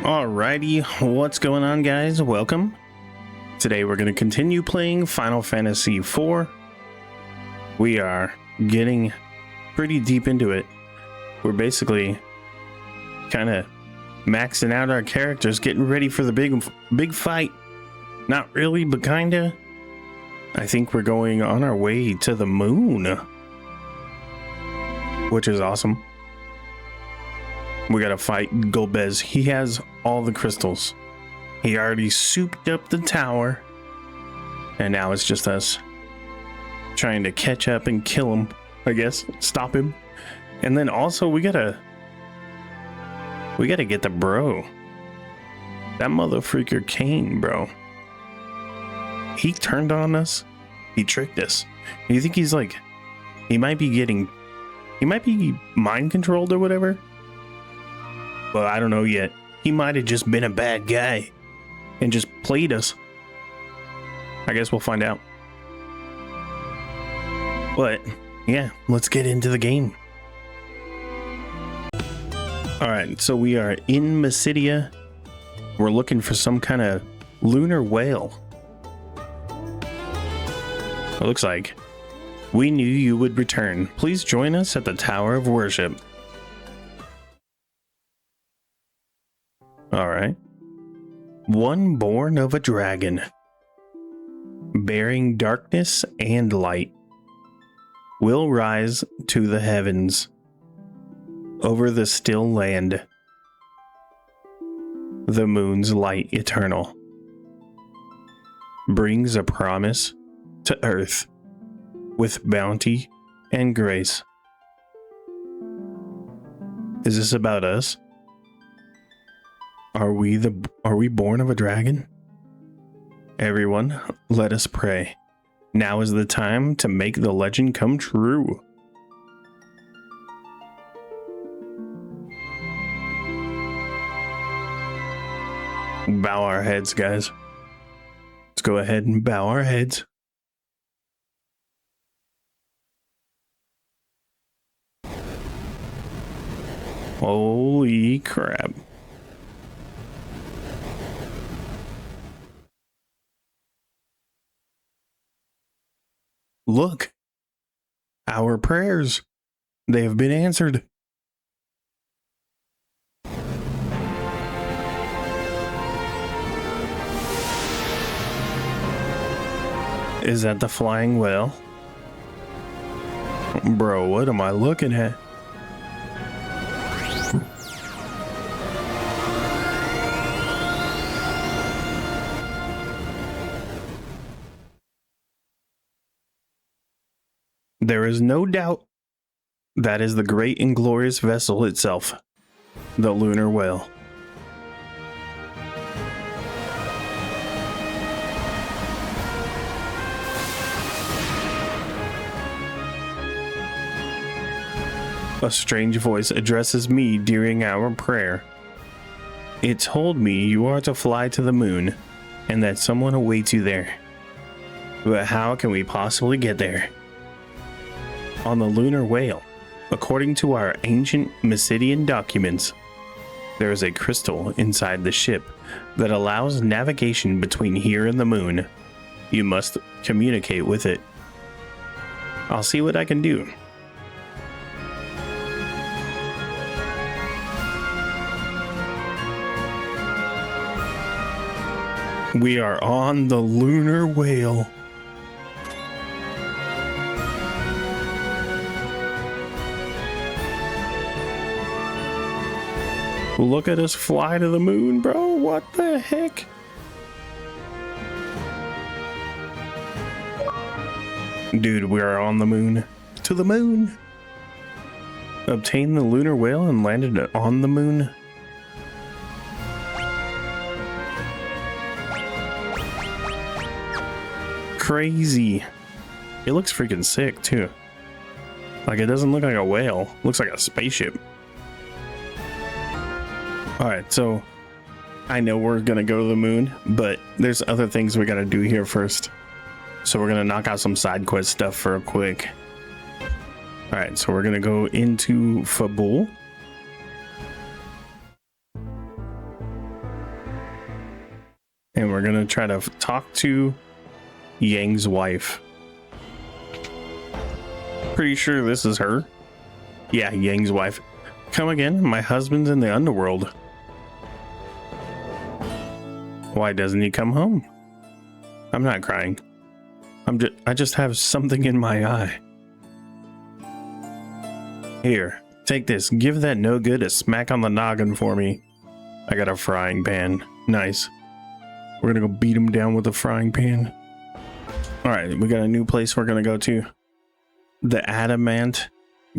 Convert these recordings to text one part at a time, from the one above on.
Alrighty, what's going on, guys? Welcome. Today we're going to continue playing Final Fantasy IV. We are getting pretty deep into it. We're basically kind of maxing out our characters, getting ready for the big fight. Not really, but kinda. I think we're going on our way to the moon, which is awesome. We gotta fight Golbez. He has all the crystals. He already souped up the tower. And now it's just us trying to catch up and kill him, I guess. Stop him. And then also we gotta get the bro. That motherfreaker Kane, bro. He turned on us. He tricked us. You think he's like, he might be mind controlled or whatever? Well, I don't know yet. He might have just been a bad guy and just played us. I guess we'll find out. But yeah, let's get into the game. Alright, so we are in Mysidia. We're looking for some kind of lunar whale. It looks like we knew you would return. Please join us at the Tower of Worship. Alright. One born of a dragon, bearing darkness and light, will rise to the heavens, over the still land, the moon's light eternal, brings a promise to earth with bounty and grace. Is this about us? Are we born of a dragon? Everyone, let us pray. Now is the time to make the legend come true. Bow our heads, guys. Let's go ahead and bow our heads. Holy crap. Look, our prayers, they have been answered. Is that the flying whale? Bro, what am I looking at? There is no doubt that is the great and glorious vessel itself, the lunar whale. A strange voice addresses me during our prayer. It told me you are to fly to the moon and that someone awaits you there. But how can we possibly get there? On the lunar whale, according to our ancient Mysidian documents, there is a crystal inside the ship that allows navigation between here and the moon. You must communicate with it. I'll see what I can do. We are on the lunar whale. Look at us fly to the moon, bro. What the heck? Dude, we are on the moon. To the moon. Obtained the lunar whale and landed on the moon. Crazy. It looks freaking sick too. Like, it doesn't look like a whale. It looks like a spaceship. All right, so I know we're gonna go to the moon, but there's other things we gotta do here first. So we're gonna knock out some side quest stuff for a quick. All right, so we're gonna go into Fabul. And we're gonna try to talk to Yang's wife. Pretty sure this is her. Yeah, Yang's wife. Come again, my husband's in the underworld. Why doesn't he come home? I'm not crying. I just have something in my eye. Here, take this. Give that no good a smack on the noggin for me. I got a frying pan. Nice. We're gonna go beat him down with a frying pan. All right, we got a new place we're gonna go to. The Adamant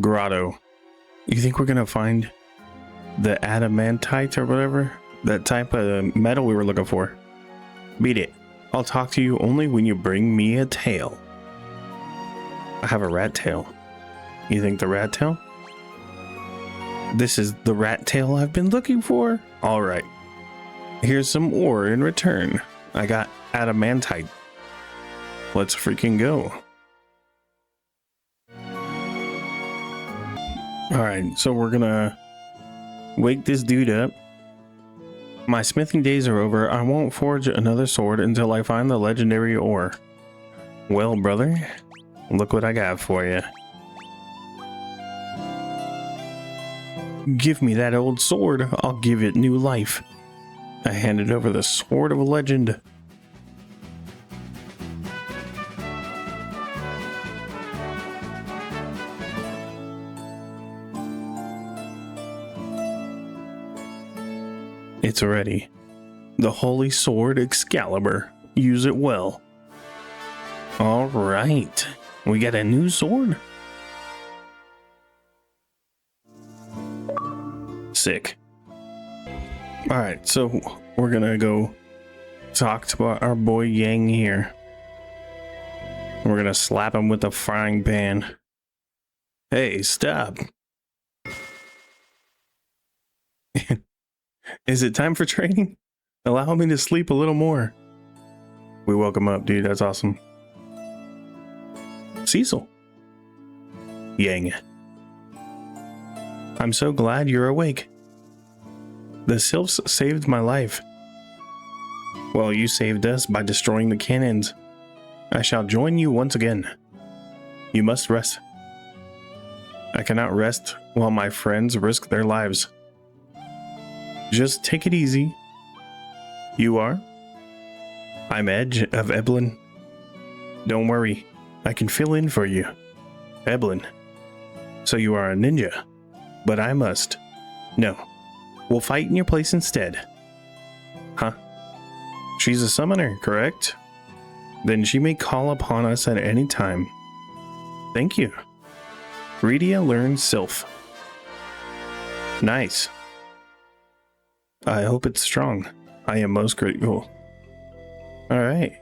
Grotto. You think we're gonna find the adamantite or whatever? That type of metal we were looking for. Beat it. I'll talk to you only when you bring me a tail. I have a rat tail. You think the rat tail? This is the rat tail I've been looking for? All right. Here's some ore in return. I got adamantite. Let's freaking go. All right, so we're gonna wake this dude up. My smithing days are over. I won't forge another sword until I find the legendary ore. Well, brother, look what I got for you. Give me that old sword. I'll give it new life. I handed over the sword of legend. It's ready. The holy sword Excalibur. Use it well. All right. We got a new sword. Sick. All right, so we're gonna go talk to our boy Yang here. We're gonna slap him with a frying pan. Hey, stop. Is it time for training? Allow me to sleep a little more. We woke him up, dude. That's awesome. Cecil. Yang. I'm so glad you're awake. The sylphs saved my life. Well, you saved us by destroying the cannons. I shall join you once again. You must rest. I cannot rest while my friends risk their lives. Just take it easy. You are? I'm Edge of Eblin. Don't worry, I can fill in for you. Eblin. So you are a ninja, but I must. No, we'll fight in your place instead. Huh? She's a summoner, correct? Then she may call upon us at any time. Thank you. Redia learns Sylph. Nice. I hope it's strong. I am most grateful. Alright.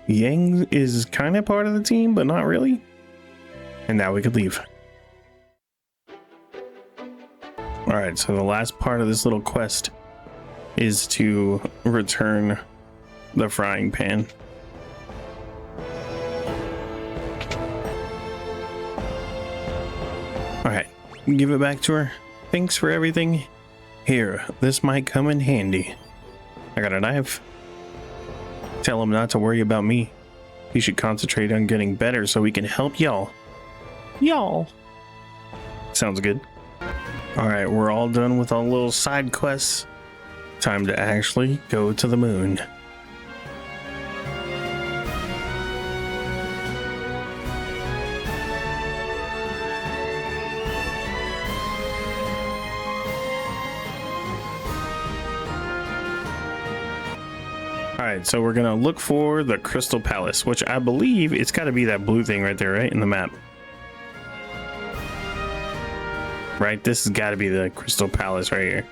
Yang is kind of part of the team, but not really. And now we could leave. Alright, so the last part of this little quest is to return the frying pan. Alright, give it back to her. Thanks for everything. Here, this might come in handy. I got a knife. Tell him not to worry about me. He should concentrate on getting better so we can help y'all. Y'all. Sounds good. Alright, we're all done with our little side quests. Time to actually go to the moon. Alright, so we're gonna look for the Crystal Palace, which I believe it's gotta be that blue thing right there, right? In the map. right? This has got to be the Crystal Palace right here.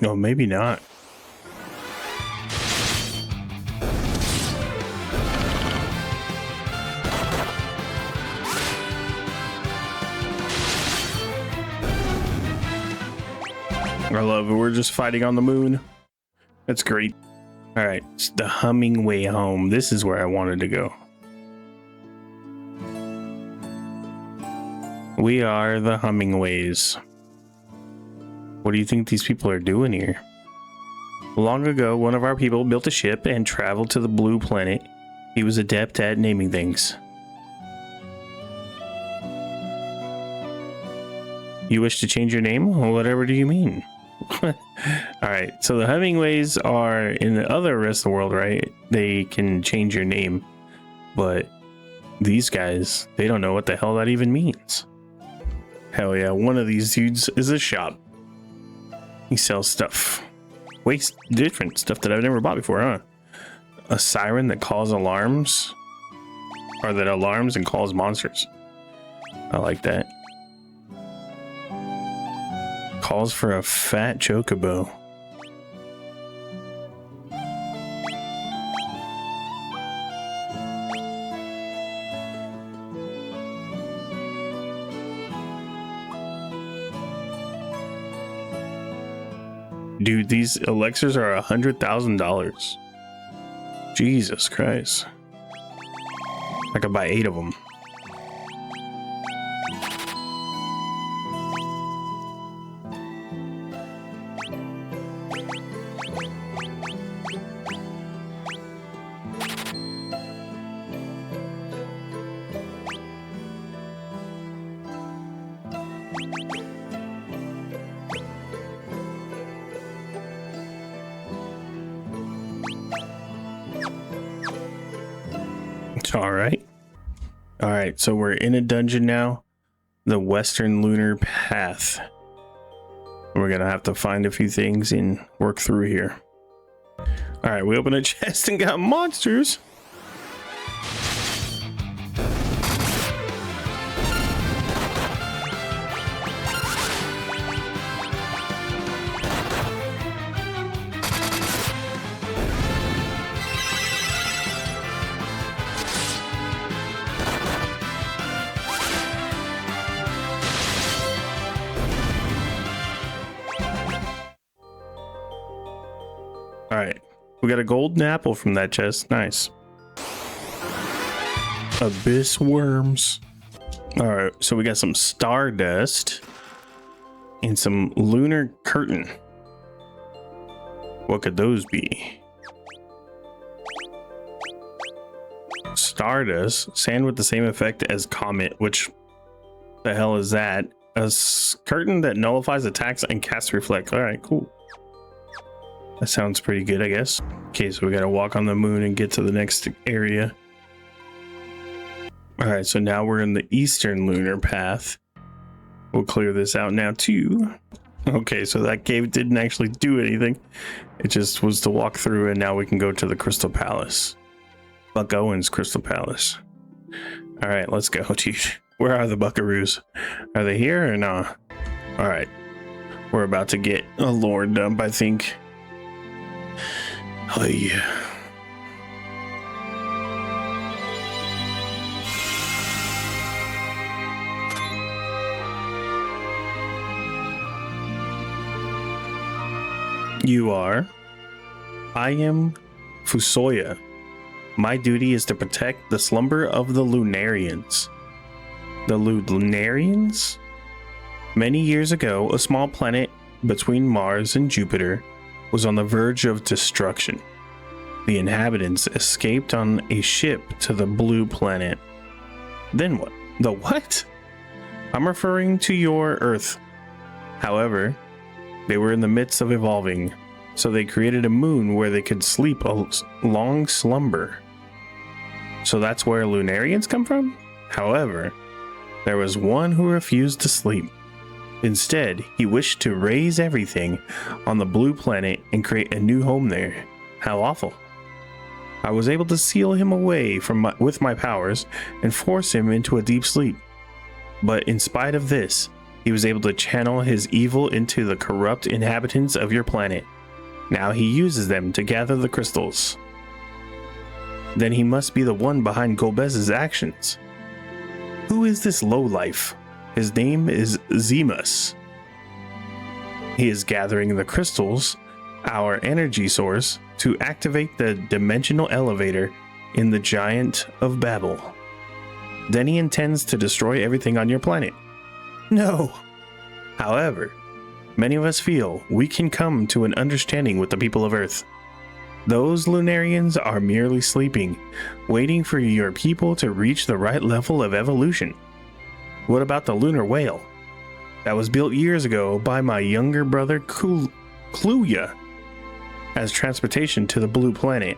No, maybe not. I love it. We're just fighting on the moon. That's great. All right, it's the humming way home. This is where I wanted to go. We are the Hummingways. What do you think these people are doing here? Long ago, one of our people built a ship and traveled to the blue planet. He was adept at naming things. You wish to change your name? Whatever do you mean? Alright, so the Hummingways are in the other rest of the world, right? They can change your name. But these guys, they don't know what the hell that even means. Hell yeah, one of these dudes is a shop. He sells stuff. Waste different stuff that I've never bought before, huh? A siren that calls alarms? Or that alarms and calls monsters. I like that. Calls for a fat chocobo. Dude, these elixirs are $100,000. Jesus Christ. I could buy 8 of them. All right, so we're in a dungeon now, the Western Lunar Path. We're gonna have to find a few things and work through here. All right, we opened a chest and got monsters. All right, we got a golden apple from that chest. Nice. Abyss worms. All right, so we got some stardust and some lunar curtain. What could those be? Stardust, sand with the same effect as comet, which the hell is that? A curtain that nullifies attacks and casts reflect. All right, cool. That sounds pretty good, I guess. Okay, so we gotta walk on the moon and get to the next area. All right, so now we're in the Eastern Lunar Path. We'll clear this out now too. Okay, so that cave didn't actually do anything. It just was to walk through, and now we can go to the Crystal Palace. Buck Owen's Crystal Palace. All right, let's go, dude. Where are the buckaroos? Are they here or not? All right, we're about to get a lore dump, I think. Oh yeah. You are. I am Fusoya. My duty is to protect the slumber of the Lunarians. The Lunarians? Many years ago, a small planet between Mars and Jupiter was on the verge of destruction. The inhabitants escaped on a ship to the blue planet. Then what? The what? I'm referring to your Earth. However, they were in the midst of evolving. So they created a moon where they could sleep a long slumber. So that's where Lunarians come from? However, there was one who refused to sleep. Instead, he wished to raise everything on the blue planet and create a new home there. How awful. I was able to seal him away with my powers and force him into a deep sleep. But in spite of this, he was able to channel his evil into the corrupt inhabitants of your planet. Now he uses them to gather the crystals. Then he must be the one behind Golbez's actions. Who is this lowlife? His name is Zemus. He is gathering the crystals, our energy source, to activate the dimensional elevator in the Giant of Babel. Then he intends to destroy everything on your planet. No. However, many of us feel we can come to an understanding with the people of Earth. Those Lunarians are merely sleeping, waiting for your people to reach the right level of evolution. What about the lunar whale? That was built years ago by my younger brother Kluya as transportation to the blue planet.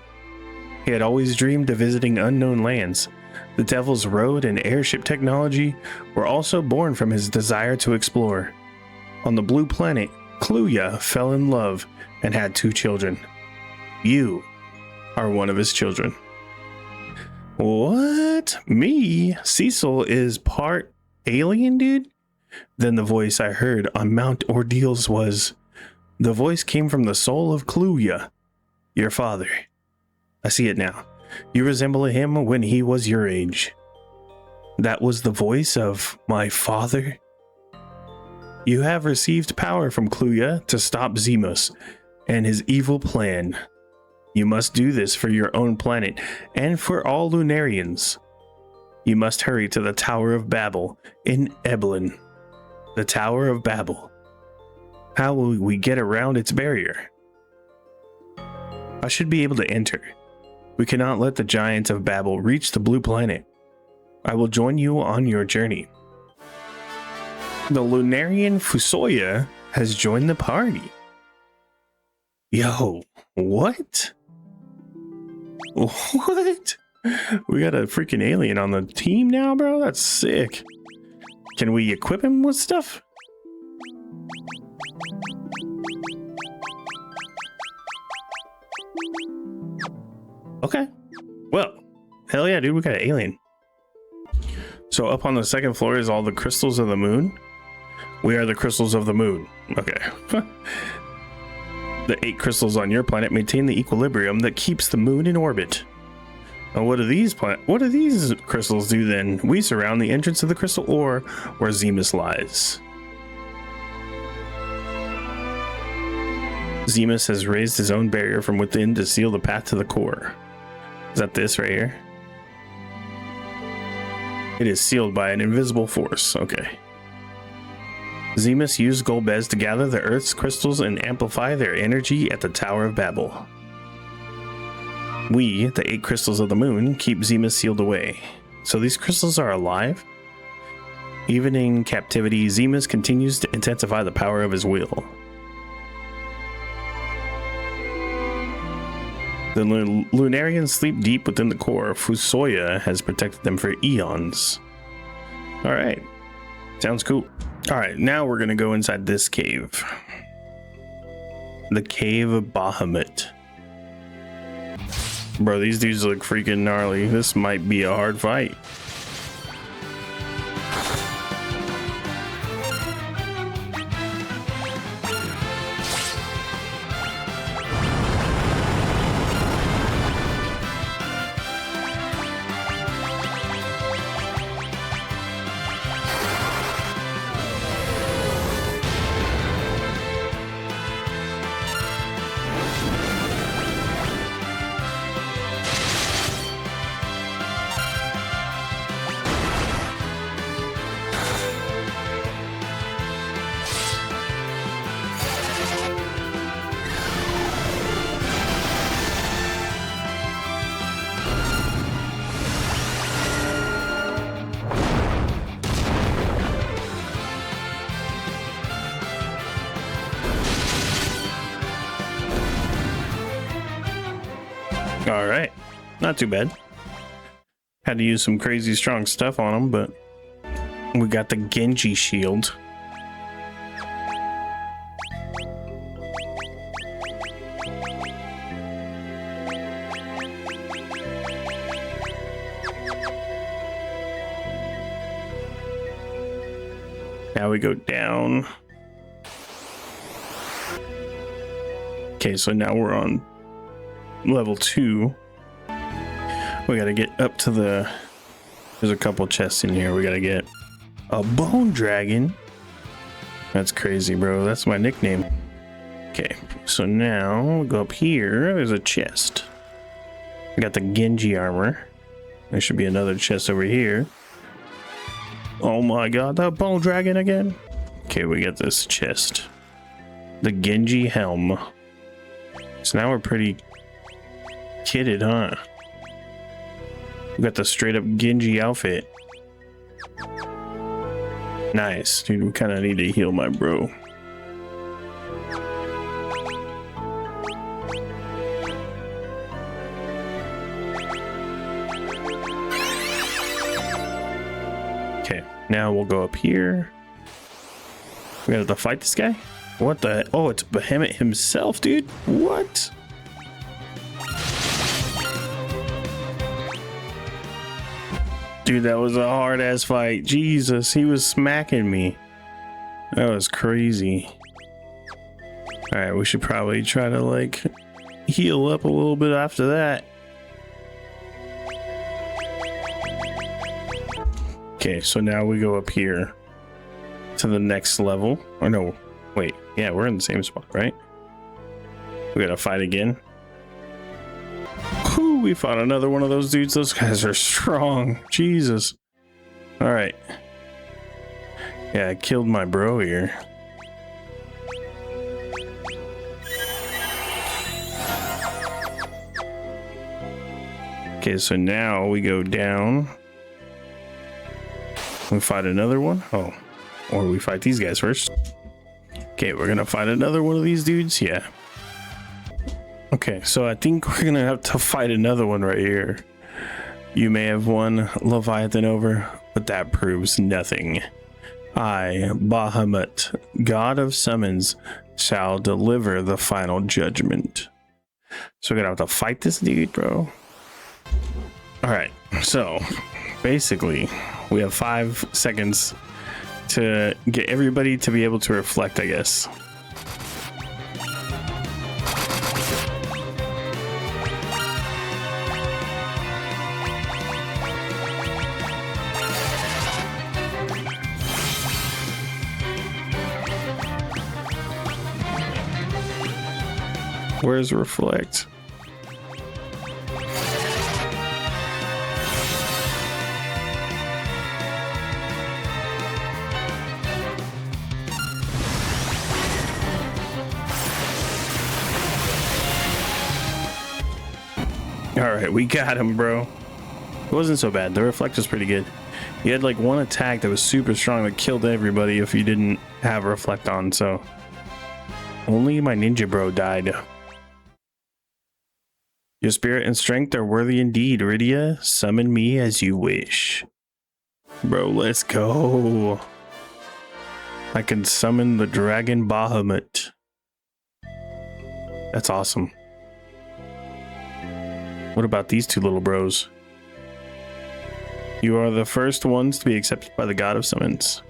He had always dreamed of visiting unknown lands. The Devil's Road and airship technology were also born from his desire to explore. On the blue planet, Kluya fell in love and had 2 children. You are one of his children. What? Me? Cecil is part alien, dude? Then the voice I heard on Mount Ordeals was... The voice came from the soul of Kluya, your father. I see it now. You resemble him when he was your age. That was the voice of my father? You have received power from Kluya to stop Zemus and his evil plan. You must do this for your own planet and for all Lunarians. You must hurry to the Tower of Babel in Ebelin. The Tower of Babel. How will we get around its barrier? I should be able to enter. We cannot let the Giants of Babel reach the blue planet. I will join you on your journey. The Lunarian Fusoya has joined the party. Yo, what? What? We got a freaking alien on the team now, bro? That's sick. Can we equip him with stuff? Okay. Well, hell yeah, dude, we got an alien. So up on the second floor is all the crystals of the moon. We are the crystals of the moon. Okay. The 8 crystals on your planet maintain the equilibrium that keeps the moon in orbit. Now, what do these crystals do then? We surround the entrance of the crystal ore where Zemus lies. Zemus has raised his own barrier from within to seal the path to the core. Is that this right here? It is sealed by an invisible force. Okay. Zemus used Golbez to gather the Earth's crystals and amplify their energy at the Tower of Babel. We, the 8 crystals of the moon, keep Zemus sealed away. So these crystals are alive? Even in captivity, Zemus continues to intensify the power of his will. The Lunarians sleep deep within the core. Fusoya has protected them for eons. Alright. Sounds cool. Alright, now we're gonna go inside this cave. The Cave of Bahamut. Bro, these dudes look freaking gnarly. This might be a hard fight. All right, not too bad. Had to use some crazy strong stuff on him, but we got the Genji shield. Now we go down. Okay, so now we're on level 2. We gotta get up to the... There's a couple chests in here. We gotta get a bone dragon. That's crazy, bro. That's my nickname. Okay, so now we go up here. There's a chest. We got the Genji armor. There should be another chest over here. Oh my god, that bone dragon again. Okay, we got this chest. The Genji helm. So now we're pretty kitted, huh? We got the straight up Genji outfit. Nice, dude. We kind of need to heal my bro. Okay, now we'll go up here. We gotta have to fight this guy? What the? Oh, it's Behemoth himself, dude. What? Dude, that was a hard ass fight. Jesus, he was smacking me. That was crazy. All right, we should probably try to like heal up a little bit after that. Okay, so now we go up here to the next level. Or no, wait. Yeah, we're in the same spot, right? We gotta fight again. Whew, we fought another one of those dudes. Those guys are strong. Jesus. All right. Yeah, I killed my bro here. Okay, so now we go down. We fight another one. Oh, or we fight these guys first. Okay, we're gonna fight another one of these dudes. Yeah. Okay, so I think we're gonna have to fight another one right here. You may have won Leviathan over, but that proves nothing. I, Bahamut, god of summons, shall deliver the final judgment. So we're gonna have to fight this dude, bro. All right, so basically we have 5 seconds to get everybody to be able to reflect, I guess. Where's reflect? All right, we got him, bro. It wasn't so bad. The reflect was pretty good. He had like one attack that was super strong that killed everybody if you didn't have reflect on, so only my ninja bro died. Your spirit and strength are worthy indeed, Rydia. Summon me as you wish. Bro, let's go. I can summon the dragon Bahamut. That's awesome. What about these two little bros? You are the first ones to be accepted by the god of summons.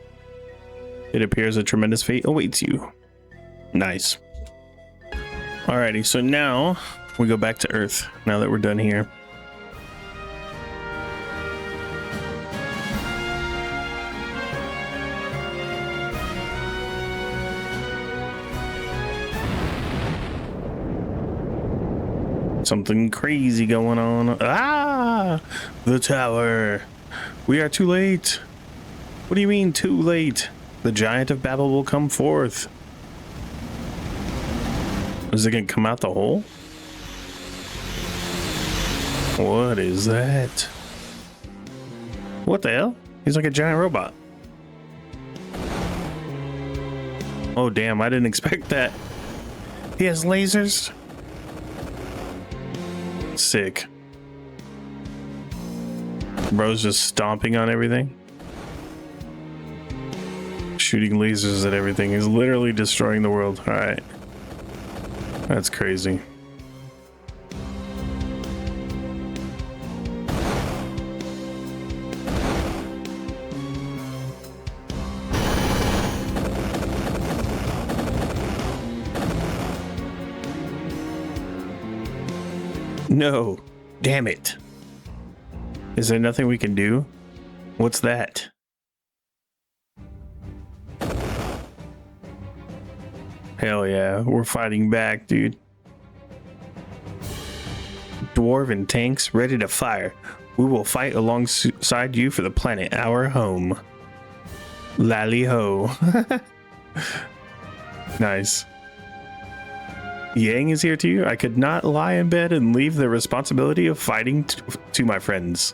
It appears a tremendous fate awaits you. Nice. Alrighty, so now we go back to Earth, now that we're done here. Something crazy going on. Ah! The tower. We are too late. What do you mean too late? The giant of Babel will come forth. Is it gonna come out the hole? What is that? What the hell? He's like a giant robot. Oh damn, I didn't expect that. He has lasers. Sick. Bro's just stomping on everything. Shooting lasers at everything. He's literally destroying the world. Alright. That's crazy. No. Damn it. Is there nothing we can do? What's that? Hell yeah, we're fighting back, dude. Dwarven tanks ready to fire. We will fight alongside you for the planet, our home. Lally ho. Nice. Yang is here too. I could not lie in bed and leave the responsibility of fighting to my friends.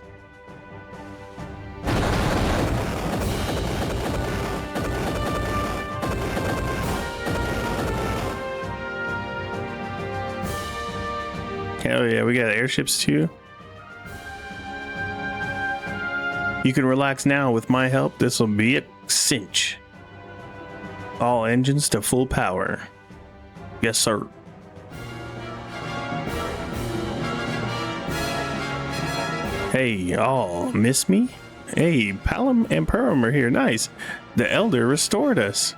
Hell yeah, we got airships too. You can relax now with my help. This will be a cinch. All engines to full power. Yes, sir. Hey, y'all, miss me? Hey, Palom and Purim are here. Nice. The Elder restored us.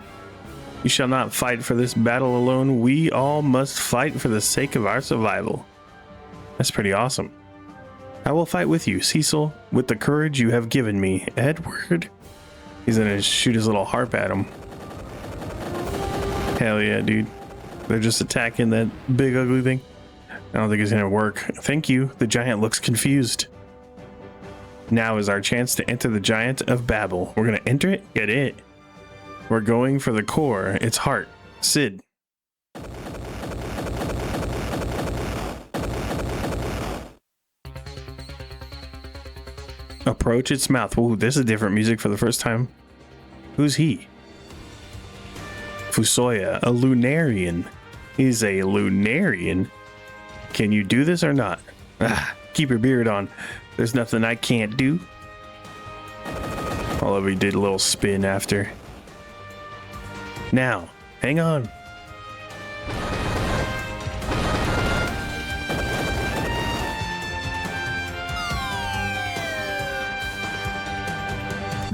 You shall not fight for this battle alone. We all must fight for the sake of our survival. That's pretty awesome. I will fight with you, Cecil, with the courage you have given me. Edward? He's gonna shoot his little harp at him. Hell yeah, dude. They're just attacking that big ugly thing. I don't think it's gonna work. Thank you. The giant looks confused. Now is our chance to enter the giant of Babel. We're gonna enter it? Get it. We're going for the core, its heart. Sid. Approach its mouth. Ooh, this is different music for the first time. Who's he? Fusoya, a Lunarian. He's a Lunarian. Can you do this or not? Ah, keep your beard on. There's nothing I can't do. Although we did a little spin after. Now, hang on.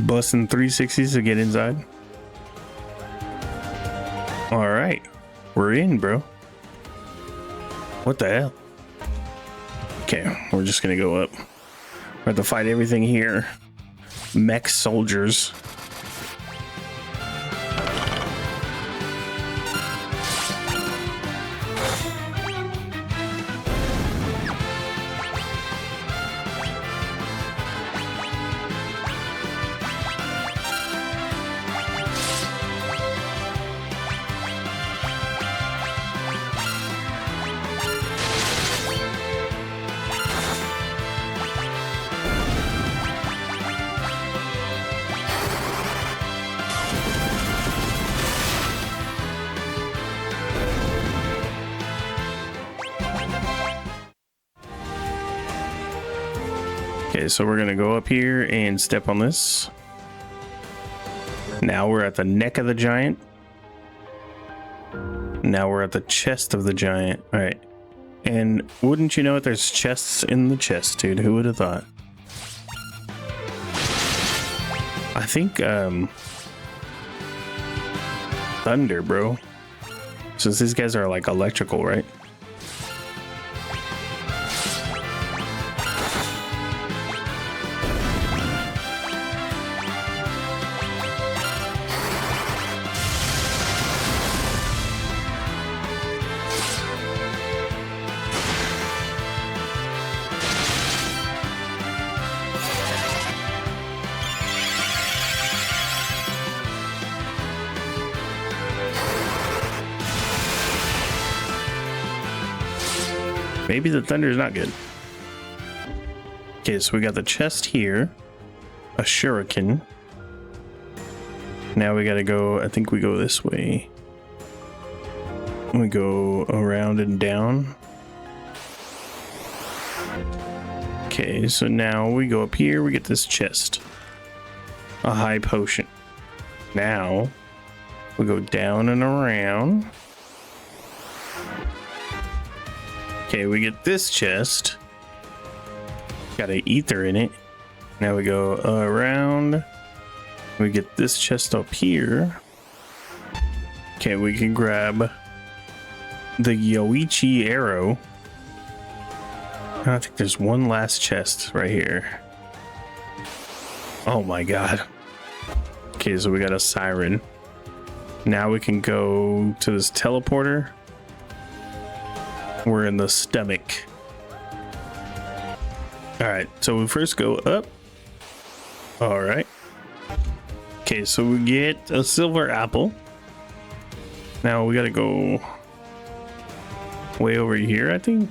Busting 360s to get inside. All right, we're in, bro. What the hell? Okay, we're just gonna go up. We have to fight everything here. Mech soldiers. Okay, so we're gonna go up here and step on this. Now we're at the neck of the giant. Now we're at the chest of the giant. All right. And wouldn't you know it, there's chests in the chest, dude. Who would have thought? I think thunder, bro. Since these guys are like electrical, right? Maybe the thunder is not good. Okay, so we got the chest here. A shuriken. Now we gotta go, I think we go this way. We go around and down. Okay, so now we go up here, we get this chest. A high potion. Now we go down and around. Okay, we get this chest. Got an ether in it. Now we go around. We get this chest up here. Okay, we can grab the Yoichi arrow. I think there's one last chest right here. Oh my god. Okay, so we got a siren. Now we can go to this teleporter. We're in the stomach. Alright, so we first go up. Alright. Okay, so we get a silver apple. Now we gotta go way over here, I think.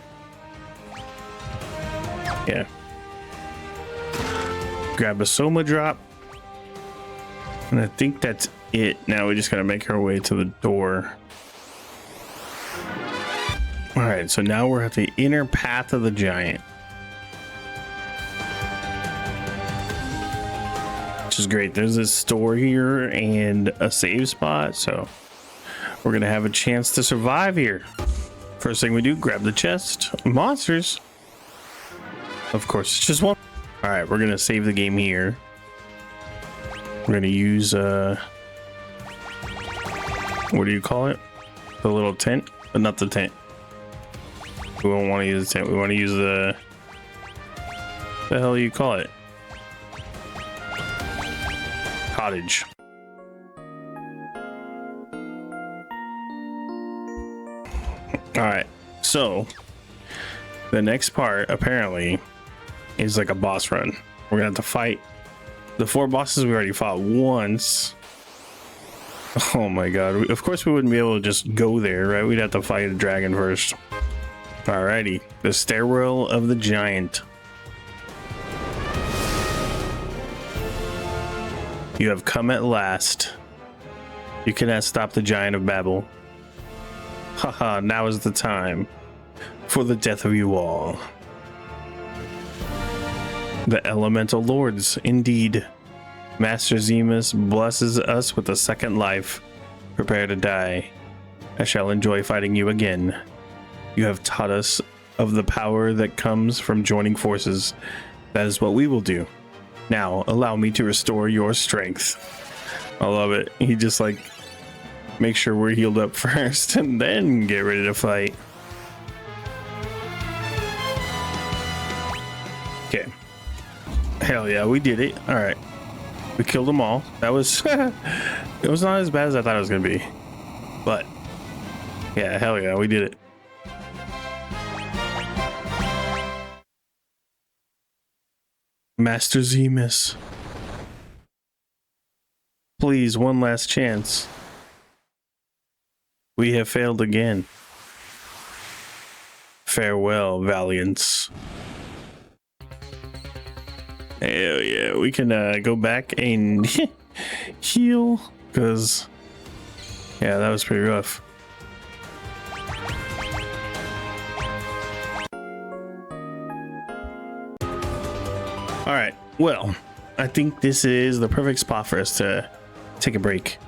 Yeah. Grab a soma drop. And I think that's it. Now we just gotta make our way to the door. Alright, so now we're at the inner path of the giant. Which is great. There's this store here and a save spot, so we're gonna have a chance to survive here. First thing we do, grab the chest. Monsters. Of course, it's just one. All right, we're gonna save the game here. We're gonna use what do you call it? The little tent, but not the tent. We don't want to use the tent. We want to use the hell you call it? Cottage. All right, so the next part apparently is like a boss run. We're gonna have to fight the 4 bosses we already fought once. Oh my god, of course we wouldn't be able to just go there, right? We'd have to fight a dragon first. Alrighty, the stairwell of the giant. You have come at last. You cannot stop the giant of Babel. Haha, now is the time for the death of you all. The elemental lords, indeed. Master Zemus blesses us with a second life. Prepare to die. I shall enjoy fighting you again. You have taught us of the power that comes from joining forces. That is what we will do. Now, allow me to restore your strength. I love it. He just like make sure we're healed up first and then get ready to fight. Okay. Hell yeah, we did it. All right. We killed them all. That was it was not as bad as I thought it was gonna be. But yeah, hell yeah, we did it. Master Zemus. Please, one last chance. We have failed again. Farewell, Valiance. Hell yeah, we can go back and heal, because yeah, that was pretty rough. All right, well, I think this is the perfect spot for us to take a break.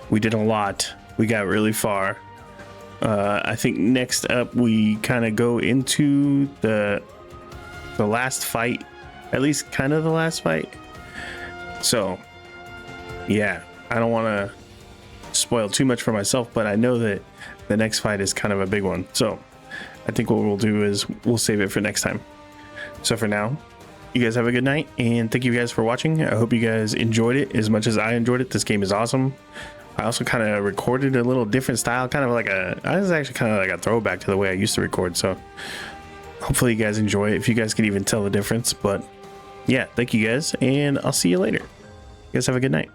We did a lot. We got really far. I think next up we kind of go into the last fight. At least kind of the last fight. So yeah, I don't want to spoil too much for myself, but I know that the next fight is kind of a big one. So I think what we'll do is we'll save it for next time. So for now, you guys have a good night, and thank you guys for watching. I hope you guys enjoyed it as much as I enjoyed it. This game is awesome. I also kind of recorded a little different style, kind of like I was actually kind of like a throwback to the way I used to record. So hopefully you guys enjoy it, if you guys can even tell the difference. But yeah, thank you guys, and I'll see you later. You guys have a good night.